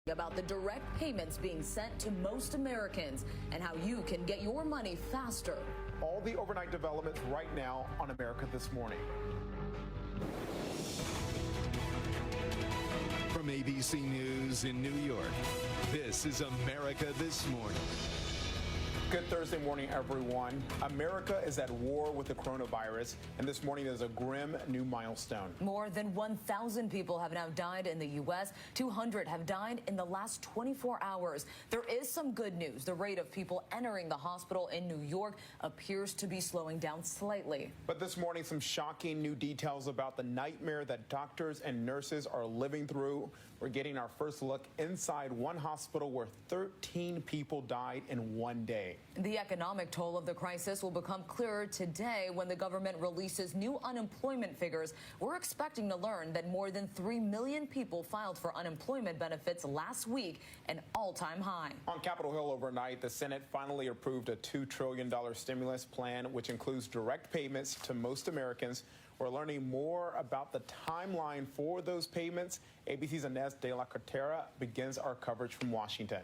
About the direct payments being sent to most Americans and how you can get your money faster. All the overnight developments right now on America This Morning. From ABC News in New York, this is America This Morning. Good Thursday morning, everyone. America is at war with the coronavirus, and this morning is a grim new milestone. More than 1,000 people have now died in the U.S. 200 have died in the last 24 hours. There is some good news. The rate of people entering the hospital in New York appears to be slowing down slightly. But this morning, some shocking new details about the nightmare that doctors and nurses are living through. We're getting our first look inside one hospital where 13 people died in one day. The economic toll of the crisis will become clearer today when the government releases new unemployment figures. We're expecting to learn that more than 3 million people filed for unemployment benefits last week, an all-time high. On Capitol Hill overnight, the Senate finally approved a $2 trillion stimulus plan, which includes direct payments to most Americans. We're learning more about the timeline for those payments. ABC's Inez de la Cartera begins our coverage from Washington.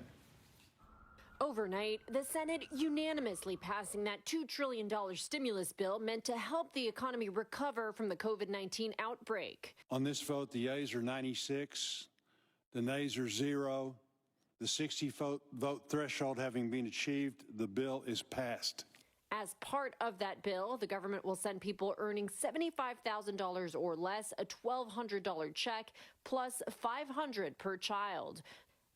Overnight, the Senate unanimously passing that $2 trillion stimulus bill meant to help the economy recover from the COVID-19 outbreak. On this vote, the yeas are 96, the nays are 0. The 60-vote threshold having been achieved, the bill is passed. As part of that bill, the government will send people earning $75,000 or less a $1,200 check plus $500 per child.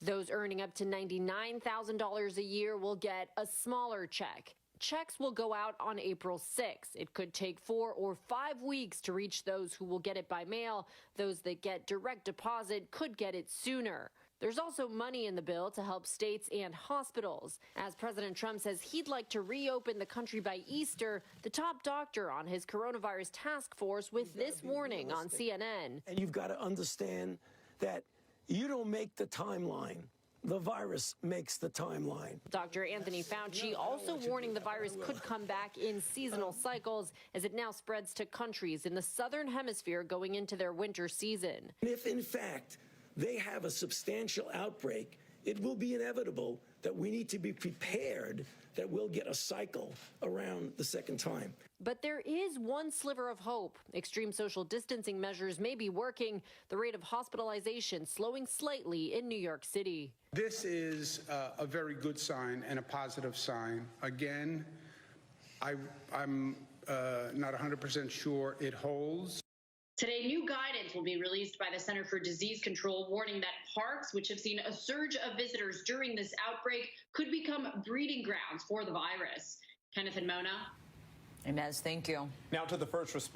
Those earning up to $99,000 a year will get a smaller check. Checks will go out on April 6th. It could take 4 or 5 weeks to reach those who will get it by mail. Those that get direct deposit could get it sooner. There's also money in the bill to help states and hospitals. As President Trump says he'd like to reopen the country by Easter, the top doctor on his coronavirus task force with this warning on CNN. And you've got to understand that you don't make the timeline. The virus makes the timeline. Dr. Anthony Fauci also warning the virus could come back in seasonal cycles as it now spreads to countries in the southern hemisphere going into their winter season. If, in fact, they have a substantial outbreak, it will be inevitable that we need to be prepared that we'll get a cycle around the second time. But there is one sliver of hope. Extreme social distancing measures may be working. The rate of hospitalization slowing slightly in New York City. This is a very good sign and a positive sign. Again, I'm not 100% sure it holds. Today, new guidance will be released by the Center for Disease Control, warning that parks, which have seen a surge of visitors during this outbreak, could become breeding grounds for the virus. Kenneth and Mona. Inez, thank you. Now to the first responder.